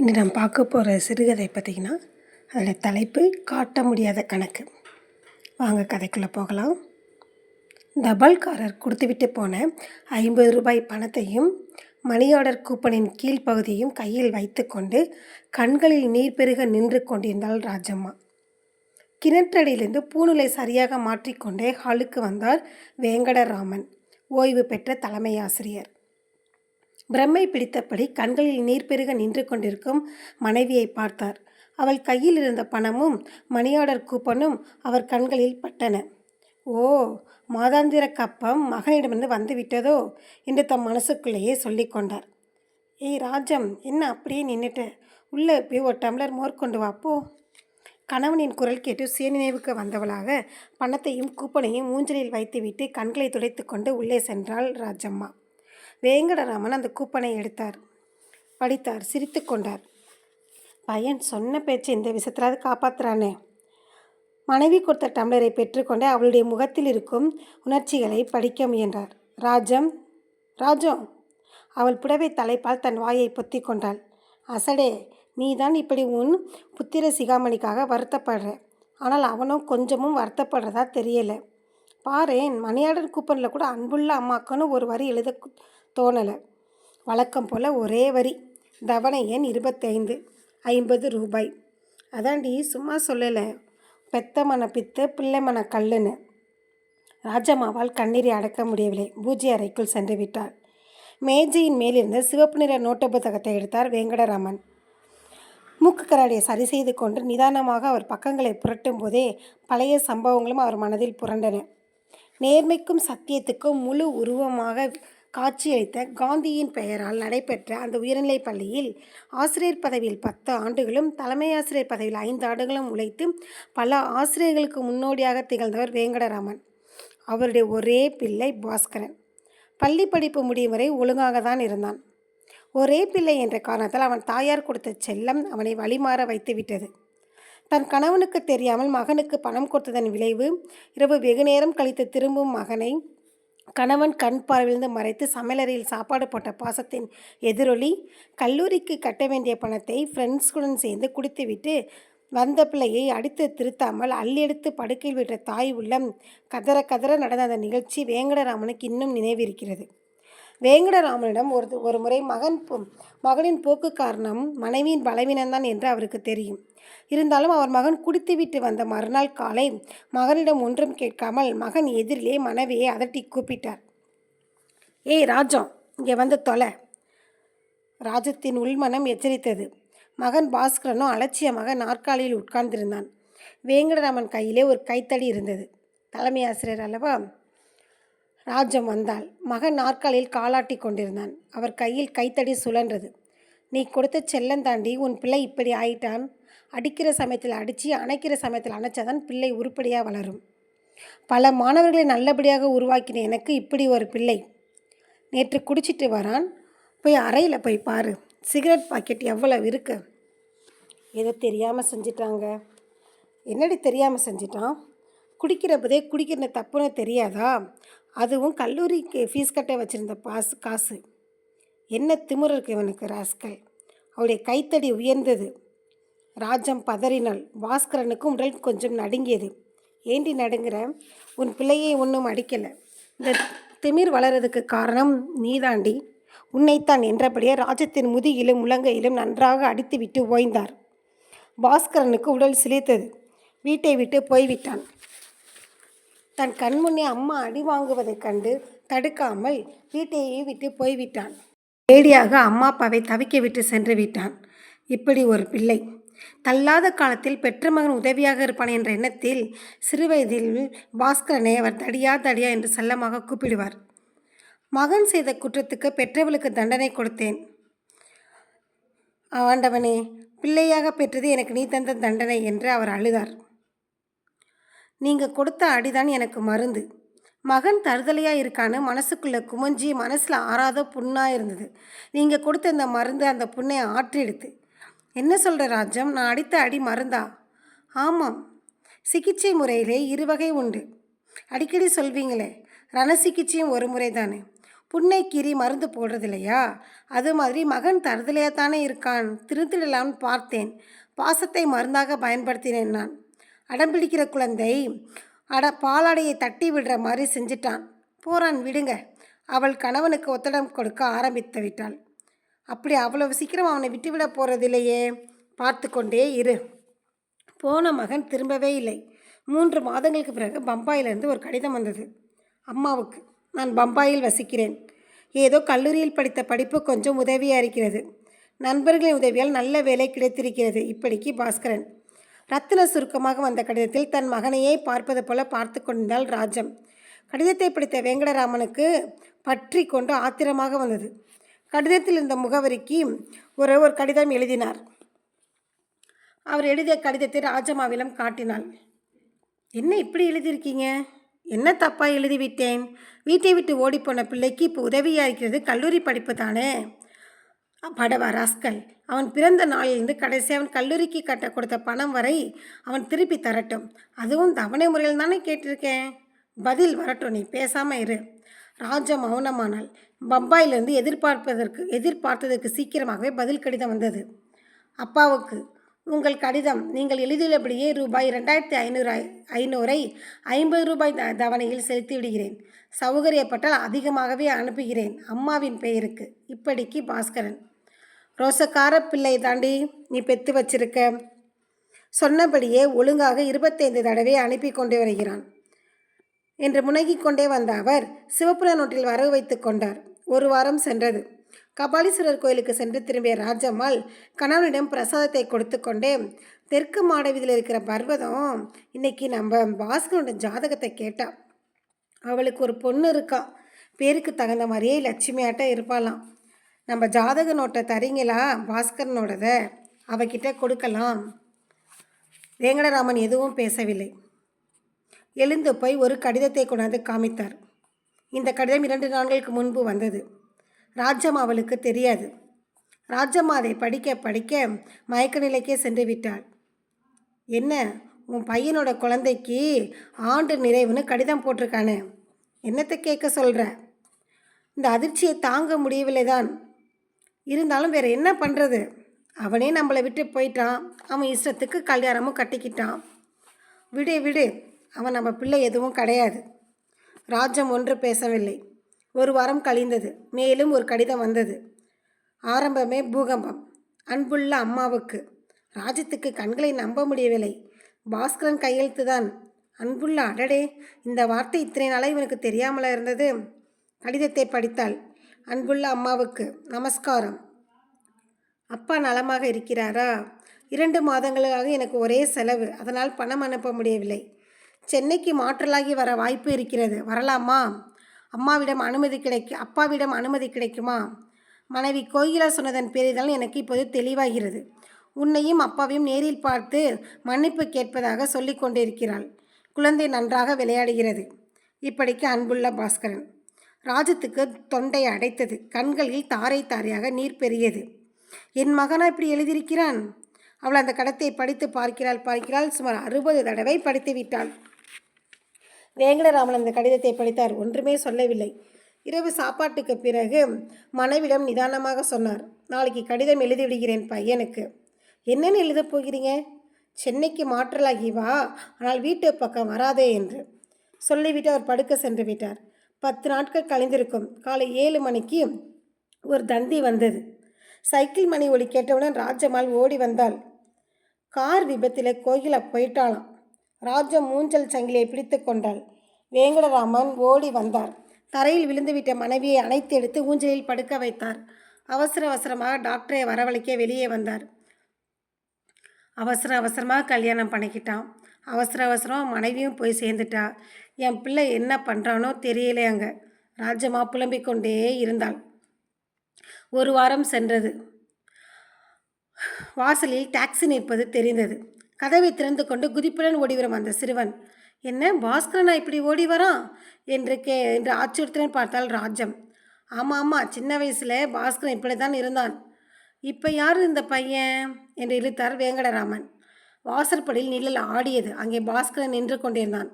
இன்று நாம் பார்க்க போகிற சிறுகதை பார்த்திங்கன்னா, அதில் தலைப்பு காட்ட முடியாத கணக்கு. வாங்க கதைக்குள்ளே போகலாம். தபால்காரர் கொடுத்துவிட்டு போன 50 ரூபாய் பணத்தையும் மணி ஆர்டர் கூப்பனின் கீழ்ப்பகுதியையும் கையில் வைத்து கொண்டு கண்களில் நீர் பெருக நின்று கொண்டிருந்தாள் ராஜம்மா. கிணற்றடியிலிருந்து பூணூலை சரியாக மாற்றிக்கொண்டே ஹாலுக்கு வந்தார் வேங்கடராமன், ஓய்வு பெற்ற தலைமை ஆசிரியர். பிரம்மை பிடித்தபடி கண்களில் நீர் பெருக நின்று கொண்டிருக்கும் மனைவியை பார்த்தார். அவள் கையில் இருந்த பணமும் மணியார்டர் கூப்பனும் அவர் கண்களில் பட்டன. ஓ, மாதாந்திர கப்பம் மகனிடமிருந்து வந்து விட்டதோ என்று தம் மனசுக்குள்ளேயே சொல்லி கொண்டார். ஏய் ராஜம், என்ன அப்படியே நின்றுட்டு? உள்ளே போய் ஒரு டம்ளர் மோர் கொண்டு வாப்போ. கணவனின் குரல் கேட்டு சுயநினைவுக்கு வந்தவளாக பணத்தையும் கூப்பனையும் ஊஞ்சலில் வைத்துவிட்டு கண்களை துடைத்து கொண்டு உள்ளே சென்றாள் ராஜம்மா. வேங்கடராமன் அந்த கூப்பனை எடுத்தார், படித்தார், சிரித்து கொண்டார். பையன் சொன்ன பேச்சு இந்த விஷயத்திலாவது காப்பாற்றுறானே. மனைவி கொடுத்த டம்ளரை பெற்றுக்கொண்டு அவளுடைய முகத்தில் இருக்கும் உணர்ச்சிகளை படிக்க முயன்றார். ராஜம். அவள் புடவை தலைப்பால் தன் வாயை பொத்தி கொண்டாள். அசடே, நீதான் இப்படி உன் புத்திர சிகாமணிக்காக வருத்தப்படுற. ஆனால் அவனும் கொஞ்சமும் வருத்தப்படுறதா தெரியலை. பாரேன், மணியார்டர் கூப்பனில் கூட அன்புள்ள அம்மாக்குன்னு ஒரு வரி எழுத தோணலை. வழக்கம் போல் ஒரே வரி, தவணை எண் 25, 50 ரூபாய். அதாண்டி, சும்மா சொல்லலை, பெத்த மன பித்து பிள்ளை மன கல்லுன்னு. ராஜம்மாவால் கண்ணீரை அடக்க முடியவில்லை. பூஜை அறைக்குள் சென்று விட்டார். மேஜையின் மேலிருந்த சிவப்பு நிற நோட்டு புத்தகத்தை எடுத்தார் வேங்கடராமன். மூக்கு கரடியை சரி செய்து கொண்டு நிதானமாக அவர் பக்கங்களை புரட்டும் போதே பழைய சம்பவங்களும் அவர் மனதில் புரண்டன. நேர்மைக்கும் சத்தியத்துக்கும் முழு உருவமாக காட்சியளித்த காந்தியின் பெயரால் நடைபெற்ற அந்த உயர்நிலைப் பள்ளியில் ஆசிரியர் பதவியில் 10 ஆண்டுகளும் தலைமை ஆசிரியர் பதவியில் 5 ஆண்டுகளும் உழைத்து பல ஆசிரியர்களுக்கு முன்னோடியாக திகழ்ந்தவர் வேங்கடராமன். அவருடைய ஒரே பிள்ளை பாஸ்கரன். பள்ளி படிப்பு முடியும் வரை ஒழுங்காக தான் இருந்தான். ஒரே பிள்ளை என்ற காரணத்தால் அவன் தாயார் கொடுத்த செல்லம் அவனை வழிமாற வைத்து விட்டது. தன் கணவனுக்கு தெரியாமல் மகனுக்கு பணம் கொடுத்ததன் விளைவு, இரவு வெகு நேரம் கழித்து திரும்பும் மகனை கணவன் கண் பார்வையிலிருந்து மறைத்து சமையலறையில் சாப்பாடு போட்ட பாசத்தின் எதிரொலி, கல்லூரிக்கு கட்ட வேண்டிய பணத்தை ஃப்ரெண்ட்ஸ்களுடன் சேர்ந்து குடித்துவிட்டு வந்த பிள்ளையை அடித்து திருத்தாமல் அள்ளி எடுத்து படுக்கையில் விட்ட தாய் உள்ளம் கதற கதற நடந்த அந்த நிகழ்ச்சி வேங்கடராமனுக்கு இன்னும் நினைவிருக்கிறது. வேங்கடராமனிடம் ஒரு முறை மகனின் போக்கு காரணம் மனைவியின் பலவீனம்தான் என்று அவருக்கு தெரியும். இருந்தாலும் அவர் மகன் குடித்துவிட்டு வந்த மறுநாள் காலை மகனிடம் ஒன்றும் கேட்காமல் மகன் எதிரிலே மனைவியை அதட்டி கூப்பிட்டார். ஏய் ராஜம், இங்கே வந்து தொலை. ராஜத்தின் உள்மனம் எச்சரித்தது. மகன் பாஸ்கரனும் அலட்சியமாக நாற்காலியில் உட்கார்ந்திருந்தான். வேங்கடராமன் கையிலே ஒரு கைத்தடி இருந்தது. தலைமை ஆசிரியர் அல்லவா? ராஜம் வந்தாள். மகன் நாற்காலியில் காலாட்டி கொண்டிருந்தான். அவர் கையில் கைத்தடி சுழன்றது. நீ கொடுத்த செல்லந்தாண்டி உன் பிள்ளை இப்படி ஆயிட்டான். அடிக்கிற சமயத்தில் அடித்து அணைக்கிற சமயத்தில் அணைச்சாதான் பிள்ளை உருப்படியாக வளரும். பல மாணவர்களை நல்லபடியாக உருவாக்கின எனக்கு இப்படி ஒரு பிள்ளை. நேற்று குடிச்சிட்டு வரான். போய் அறையில் போய் பாரு, சிகரெட் பாக்கெட் எவ்வளவு இருக்கு. ஏதோ தெரியாமல் செஞ்சிட்டாங்க. என்னடி தெரியாமல் செஞ்சிட்டான்? குடிக்கிறப்பதே குடிக்கிற தப்புன்னு தெரியாதா? அதுவும் கல்லூரிக்கு ஃபீஸ் கட்ட வச்சுருந்த காசு. என்ன திமிரு இருக்கு இவனுக்கு, ராஸ்கல். அவளுடைய கைத்தடி உயர்ந்தது. ராஜம் பதறினாள். பாஸ்கரனுக்கும் உடல் கொஞ்சம் நடுங்கியது. ஏண்டி நடுங்கிற? உன் பிள்ளையை ஒன்றும் அடிக்கலை. இந்த திமிர் வளர்றதுக்கு காரணம் நீதாண்டி. உன்னைத்தான் என்றபடியே ராஜத்தின் முதுகிலும் முழங்கையிலும் நன்றாக அடித்து விட்டு ஓய்ந்தார். பாஸ்கரனுக்கு உடல் சிலிர்த்தது. வீட்டை விட்டு போய்விட்டான். தன் கண்முன்னே அம்மா அடி வாங்குவதைக் கண்டு தடுக்காமல் வீட்டையே விட்டு போய்விட்டான். லேடியாக அம்மா அப்பாவை தவிக்க விட்டு சென்று விட்டான். இப்படி ஒரு பிள்ளை. தள்ளாத காலத்தில் பெற்ற மகன் உதவியாக இருப்பான் என்ற எண்ணத்தில் சிறுவயதில் பாஸ்கரனை அவர் தடியா தடியா என்று செல்லமாக கூப்பிடுவார். மகன் செய்த குற்றத்துக்கு பெற்றவளுக்கு தண்டனை கொடுத்தேன். ஆண்டவனே, பிள்ளையாக பெற்றது எனக்கு நீ தந்த தண்டனை என்று அவர் அழுதார். நீங்கள் கொடுத்த அடிதான் எனக்கு மருந்து. மகன் தருதலையாக இருக்கான்னு மனசுக்குள்ளே குமஞ்சி மனசில் ஆறாத புண்ணாக இருந்தது. நீங்கள் கொடுத்த இந்த மருந்து அந்த புண்ணை ஆற்றிடுது. என்ன சொல்கிற ராஜம்? நான் அடித்த அடி மருந்தா? ஆமாம். சிகிச்சை முறையிலே 2 வகை உண்டு. அடிக்கடி சொல்வீங்களே, ரண சிகிச்சையும் ஒரு முறை தானே. புண்ணை கீறி மருந்து போடுறது இல்லையா, அது மாதிரி மகன் தருதலையா தானே இருக்கான். திருந்திடலாம்னு பார்த்தேன். பாசத்தை மருந்தாக பயன்படுத்தினேன் நான். அடம்பிடிக்கிற குழந்தை பாலாடையை தட்டி விடுற மாதிரி செஞ்சிட்டான். போறான் விடுங்க. அவள் கணவனுக்கு ஒத்தடம் கொடுக்க ஆரம்பித்து விட்டாள். அப்படி அவ்வளவு சீக்கிரம் அவனை விட்டுவிட போகிறதில்லையே, பார்த்து கொண்டே இரு. போன மகன் திரும்பவே இல்லை. 3 மாதங்களுக்கு பிறகு பம்பாயிலிருந்து ஒரு கடிதம் வந்தது. அம்மாவுக்கு, நான் பம்பாயில் வசிக்கிறேன். ஏதோ கல்லூரியில் படித்த படிப்பு கொஞ்சம் உதவியாக இருக்கிறது. நண்பர்களின் உதவியால் நல்ல வேலை கிடைத்திருக்கிறது. இப்படிக்கு பாஸ்கரன். ரத்தின சுருக்கமாக வந்த கடிதத்தில் தன் மகனையே பார்ப்பது போல பார்த்து கொண்டிருந்தாள் ராஜம். கடிதத்தை படித்த வெங்கடராமனுக்கு பற்றி கொண்டு ஆத்திரமாக வந்தது. கடிதத்தில் இருந்த முகவரிக்கு ஒரு கடிதம் எழுதினார். அவர் எழுதிய கடிதத்தை ராஜம்மாவிடம் காட்டினாள். என்ன இப்படி எழுதியிருக்கீங்க? என்ன தப்பாக எழுதிவிட்டேன்? வீட்டை விட்டு ஓடிப்போன பிள்ளைக்கு இப்போ உதவியாக இருக்கிறது கல்லூரி படிப்பு தானே. படவா ராஸ்கல். அவன் பிறந்த நாளிலிருந்து கடைசி அவன் கல்லூரிக்கு கட்ட கொடுத்த பணம் வரை அவன் திருப்பி தரட்டும். அதுவும் தவணை முறையில் தானே கேட்டிருக்கேன். பதில் வரட்டும், நீ பேசாமல் இரு. ராஜா மௌனமானாள். பம்பாயிலிருந்து எதிர்பார்த்ததற்கு சீக்கிரமாகவே பதில் கடிதம் வந்தது. அப்பாவுக்கு, உங்கள் கடிதம் நீங்கள் எழுதியுள்ளபடியே ரூபாய் 2500 50 தவணையில் செலுத்தி விடுகிறேன். சௌகரியப்பட்டால் அதிகமாகவே அனுப்புகிறேன். அம்மாவின் பெயருக்கு. இப்படிக்கு பாஸ்கரன். ரோசக்கார பிள்ளை தாண்டி நீ பெற்று வச்சிருக்க. சொன்னபடியே ஒழுங்காக 25 தடவை அனுப்பி கொண்டு வருகிறான் என்று முனகிக் கொண்டே வந்த அவர் சிவப்புற நோட்டில் வரவு வைத்து கொண்டார். 1 வாரம் சென்றது. கபாலீஸ்வரர் கோயிலுக்கு சென்று திரும்பிய ராஜம்மாள் கணவனிடம் பிரசாதத்தை கொடுத்து கொண்டே, தெற்கு மாட வீதியில் இருக்கிற பர்வதம் இன்னைக்கு நம்ம பாஸ்கரோட ஜாதகத்தை கேட்டா. அவளுக்கு ஒரு பொண்ணு இருக்கா. பேருக்கு தகுந்த மாதிரியே லட்சுமியாட்ட இருப்பாளாம். நம்ம ஜாதக நோட்டை தரீங்களா? பாஸ்கரனோடத அவகிட்ட கொடுக்கலாம். வேங்கடராமன் எதுவும் பேசவில்லை. எழுந்து போய் ஒரு கடிதத்தை கொண்டாந்து காமித்தார். இந்த கடிதம் 2 நாட்களுக்கு முன்பு வந்தது. ராஜம்மா அவளுக்கு தெரியாது. ராஜம்மா அதை படிக்க படிக்க மயக்க நிலைக்கே சென்று விட்டாள். என்ன, உன் பையனோட குழந்தைக்கு ஆண்டு நிறைவுன்னு கடிதம் போட்டிருக்கானே, என்னத்தை கேட்க சொல்கிற? இந்த அதிர்ச்சியை தாங்க முடியவில்லை தான். இருந்தாலும் வேறு என்ன பண்ணுறது? அவனே நம்மளை விட்டு போயிட்டான். அவன் இஷ்டத்துக்கு கல்யாணமும் கட்டிக்கிட்டான். விடு விடு, அவன் நம்ம பிள்ளை எதுவும் கிடையாது. ராஜம் ஒன்று பேசவில்லை. 1 வாரம் கழிந்தது. மேலும் ஒரு கடிதம் வந்தது. ஆரம்பமே பூகம்பம். அன்புள்ள அம்மாவுக்கு. ராஜத்துக்கு கண்களை நம்ப முடியவில்லை. பாஸ்கரன் கையெழுத்து தான். அன்புள்ள, அடடே, இந்த வார்த்தை இத்தனை நாளாக இவனுக்கு தெரியாமல இருந்தது. கடிதத்தை படித்தாள். அன்புள்ள அம்மாவுக்கு நமஸ்காரம். அப்பா நலமாக இருக்கிறாரா? 2 மாதங்களாக எனக்கு ஒரே செலவு. அதனால் பணம் அனுப்ப முடியவில்லை. சென்னைக்கு மாற்றலாகி வர வாய்ப்பு இருக்கிறது. வரலாமா? அப்பாவிடம் அனுமதி கிடைக்குமா? மனைவி கோகிலா சொன்னதன் பேரில்தான் எனக்கு இப்போது தெளிவாகிறது. உன்னையும் அப்பாவையும் நேரில் பார்த்து மன்னிப்பு கேட்பதாக சொல்லி கொண்டிருக்கிறாள். குழந்தை நன்றாக விளையாடுகிறது. இப்படிக்கு அன்புள்ள பாஸ்கரன். ராஜத்துக்கு தொண்டை அடைத்தது. கண்களில் தாரை தாரையாக நீர் பெரியது. என் மகனா இப்படி எழுதியிருக்கிறான்? அவள் அந்த கடத்தை படித்து பார்க்கிறாள். சுமார் 60 தடவை படித்து விட்டாள். வேங்கடராமன் அந்த கடிதத்தை படித்தார். ஒன்றுமே சொல்லவில்லை. இரவு சாப்பாட்டுக்கு பிறகு மனைவிடம் நிதானமாக சொன்னார். நாளைக்கு கடிதம் எழுதிவிடுகிறேன் பையனுக்கு. என்னென்னு எழுதப் போகிறீங்க? சென்னைக்கு மாற்றலாகி வா, ஆனால் வீட்டு பக்கம் வராதே என்று சொல்லிவிட்டு அவர் படுக்க சென்று விட்டார். 10 நாட்கள் கழிந்திருக்கும். காலை 7 மணிக்கு ஒரு தந்தி வந்தது. சைக்கிள் மணி ஒலி கேட்டவுடன் ராஜம்மாள் ஓடி வந்தாள். கார் விபத்தில் கோகிலா போயிட்டாளாம். ராஜம் மூஞ்சல் சங்கிலியை பிடித்து கொண்டாள். வேங்கடராமன் ஓடி வந்தார். தரையில் விழுந்துவிட்ட மனைவியை அணைத்து எடுத்து ஊஞ்சலில் படுக்க வைத்தார். அவசரமாக டாக்டரை வரவழைக்க வெளியே வந்தார். அவசரமாக கல்யாணம் பண்ணிக்கிட்டான். அவசரமாக மனைவியும் போய் சேர்ந்துட்டா. என் பிள்ளை என்ன பண்ணுறானோ தெரியலையாங்க. ராஜம்மா புலம்பிக் கொண்டே இருந்தாள். 1 வாரம் சென்றது. வாசலில் டாக்ஸி நிற்பது தெரிந்தது. கதவை திறந்து கொண்டு குதிப்புடன் ஓடிவரும் அந்த சிறுவன், என்ன பாஸ்கரனா இப்படி ஓடி வரான் என்று ஆச்சரியத்துடன் பார்த்தாள் ராஜம். ஆமாம், சின்ன வயசில் பாஸ்கரன் இப்படி தான் இருந்தான். இப்போ யார் இந்த பையன் என்று இழுத்தார் வேங்கடராமன். வாசற்படியில் நிழல் ஆடியது. அங்கே பாஸ்கரன் நின்று கொண்டிருந்தான்.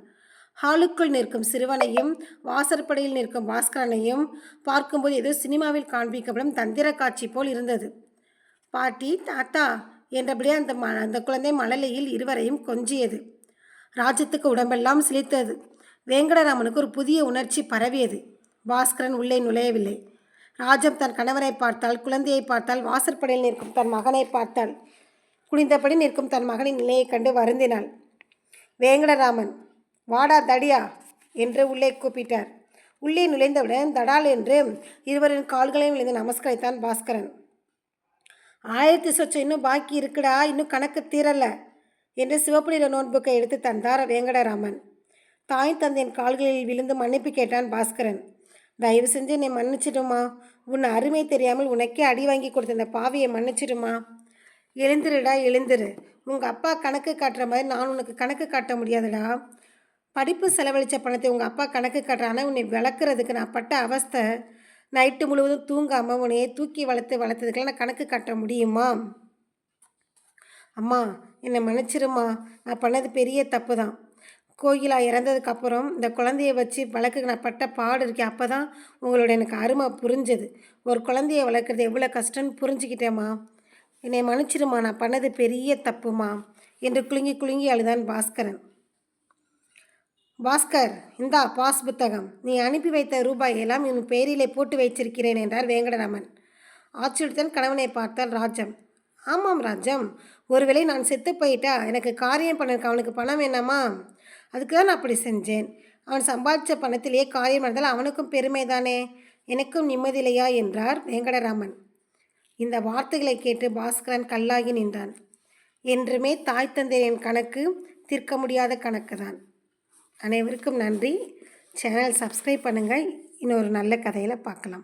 ஹாலுக்குள் நிற்கும் சிறுவனையும் வாசற்படியில் நிற்கும் பாஸ்கரனையும் பார்க்கும்போது ஏதோ சினிமாவில் காண்பிக்கப்படும் தந்திர காட்சி போல் இருந்தது. பாட்டி, தாத்தா என்றபடியே அந்த குழந்தை மழலையில் இருவரையும் கொஞ்சியது. ராஜத்துக்கு உடம்பெல்லாம் சிலிர்த்தது. வேங்கடராமனுக்கு ஒரு புதிய உணர்ச்சி பரவியது. பாஸ்கரன் உள்ளே நுழையவில்லை. ராஜம் தன் கணவரை பார்த்தாள், குழந்தையை பார்த்தாள், வாசற்படியில் நிற்கும் தன் மகனை பார்த்தாள். குனிந்தபடி நிற்கும் தன் மகனின் நிலையைக் கண்டு வருந்தினாள். வேங்கடராமன், வாடா தடியா என்று உள்ளே கூப்பிட்டார். உள்ளே நுழைந்தவுடன் தடால் என்று இருவரின் கால்களையும் விழுந்து நமஸ்கரித்தான் பாஸ்கரன். 1000 சொச்சம் இன்னும் பாக்கி இருக்குடா, இன்னும் கணக்கு தீரல என்று சிவப்பு நிற நோட்புக்கை எடுத்து தந்தார் வேங்கடராமன். தாய் தந்தையின் கால்களில் விழுந்து மன்னிப்பு கேட்டான் பாஸ்கரன். தயவு செஞ்சு என்னை மன்னிச்சிடுமா, உன் அருமை தெரியாமல் உனக்கே அடி வாங்கி கொடுத்த இந்த பாவியை மன்னிச்சிடுமா. எழுந்திருடா, எழுந்திரு. உங்கள் அப்பா கணக்கு காட்டுற மாதிரி நான் உனக்கு கணக்கு காட்ட முடியாதுடா. படிப்பு செலவழித்த பணத்தை உங்கள் அப்பா கணக்கு காட்டுறானா உன்னை விளக்குறதுக்கு நான் பட்ட அவஸ்தை. நைட்டு முழுவதும் தூங்காமல் உன்னையே தூக்கி வளர்த்ததுக்கெல்லாம் நான் கணக்கு காட்ட முடியுமா? அம்மா, என்னை மன்னிச்சிருமா, நான் பண்ணது பெரிய தப்பு தான். கோகிலா இறந்ததுக்கப்புறம் இந்த குழந்தைய வச்சு வளர்க்க நான் பட்ட பாடு இருக்கேன். அப்போ தான் உங்களோட எனக்கு அருமை புரிஞ்சது. ஒரு குழந்தைய வளர்க்குறது எவ்வளோ கஷ்டம்னு புரிஞ்சுக்கிட்டேம்மா. என்னை மன்னிச்சிருமா, நான் பண்ணது பெரிய தப்புமா என்று குலுங்கி குலுங்கி அழுதான் பாஸ்கரன். பாஸ்கர், இந்தா பாஸ் புத்தகம். நீ அனுப்பி வைத்த ரூபாய் எல்லாம் என் பேரிலே போட்டு வைச்சிருக்கிறேன் என்றார் வேங்கடராமன். ஆச்சரியத்துடன் கணவனை பார்த்தால் ராஜம். ஆமாம் ராஜம், ஒருவேளை நான் செத்து போயிட்டா எனக்கு காரியம் பண்ண அவனுக்கு பணம் வேணாமா? அதுக்கு தான் நான் அப்படி செஞ்சேன். அவன் சம்பாதிச்ச பணத்திலேயே காரியம் நடந்தால் அவனுக்கும் பெருமை தானே, எனக்கும் நிம்மதியில்லையா என்றார் வேங்கடராமன். இந்த வார்த்தைகளை கேட்டு பாஸ்கரன் கல்லாகி நின்றான். என்றுமே தாய் தந்தையின் கணக்கு தீர்க்க முடியாத கணக்கு தான். அனைவருக்கும் நன்றி. சேனல் சப்ஸ்கிரைப் பண்ணுங்கள். இன்னொரு நல்ல கதையில் பார்க்கலாம்.